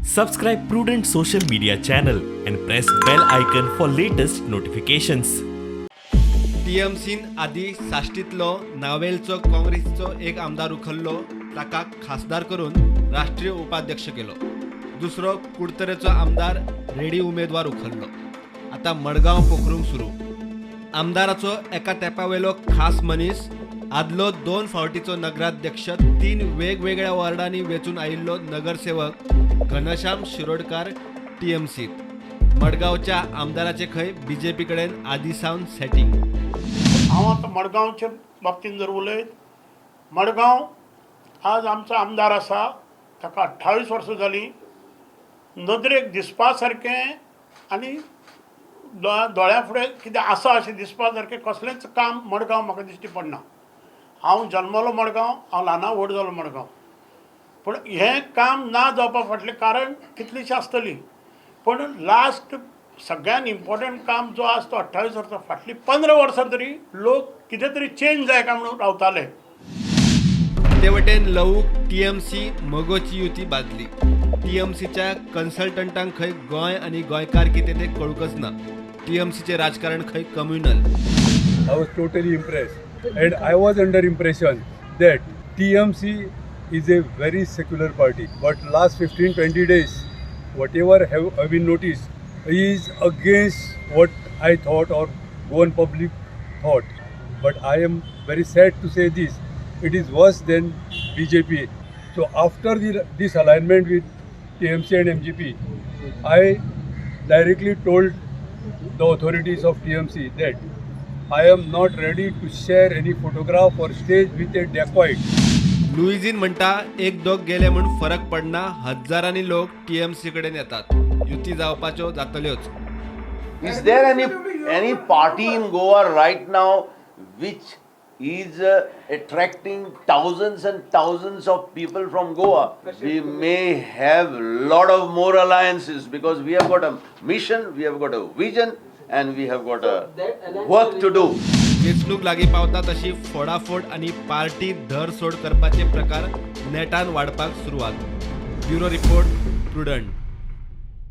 Subscribe Prudent social media channel and press bell icon for latest notifications. टीएमसीन आधी साश्टीतलो नावेलचो काँग्रेसचो एक आमदार उखल्लो, ताका खासदार करून राष्ट्रीय उपाध्यक्ष केलो. दुसरो कुडतरेचो आमदार रेडी उमेदवार उखल्लो. आता मडगांव पोखरूंक सुरू. आमदाराचो एका तेंपावेलो खास मनीस, आदलो 2 फावटीचो नगराध्यक्ष, 3 वेगवेगळ्या वॉर्डांनी वेचून आयिल्लो नगरसेवक घनश्याम शिरोडकार टीएमसीत. मडगांवच्या आमदाराचे खंय बीजेपी कडेन आदीसावन सेटिंग. हांव आतां मडगांवच्या बाबतींत जर उलयत, मडगांव आज आमचो आमदार आसा, ताका 28 वर्सां जालीं. नदरेक दिसपा सारकें आनी दोळ्या फुडें कितें आसा अशें दिसपा सारकें कसलेंच काम मडगांव म्हाका दिश्टी पडना. हांव जल्मलो मडगांव, हांव ल्हाना व्हड जालो मडगांव, पूण हें काम ना जावपा फाटलें कारण कितलींशीं आसतलीं. पूण लास्ट सगळ्यान इम्पॉर्टंट काम जो आसा तो 28 वर्सां, फाटलीं 15 वर्सां तरी लोक कितें तरी चेंज जाय काय म्हणून रावताले. ते वटेन लवूक टीएमसी मगोची युती बांदली. टीएमसीच्या कन्सल्टंटांक खंय गोंय आनी गोंयकार कितें तें कळूकच ना. टीएमसीचें राजकारण खंय communal. I was totally impressed, and I was under impression that TMC is a very secular party. But last 15-20 days, whatever have been noticed is against what I thought or Goan public thought. But I am very sad to say this: it is worse than BJP. So after this alignment with TMC and MGP, I directly told the authorities of TMC that I am not ready to share any photograph or stage with a dacoit. Luizinho म्हणटा, एक दोग गेले म्हणून फरक पडना, हजारांनी लोक TMC कडेन येतात. युती जावपाच्यो जातल्योच. Is there any party in Goa right now which is attracting thousands and thousands of people from Goa? We may have lot of more alliances because we have got a mission, we have got a vision, and we have got a work to do. वेचणूक लागीं पावता तशी फोडाफोड आनी party धर सोड करपाचे प्रकार नेटान वाडपाक सुरवात. Bureau report, prudent.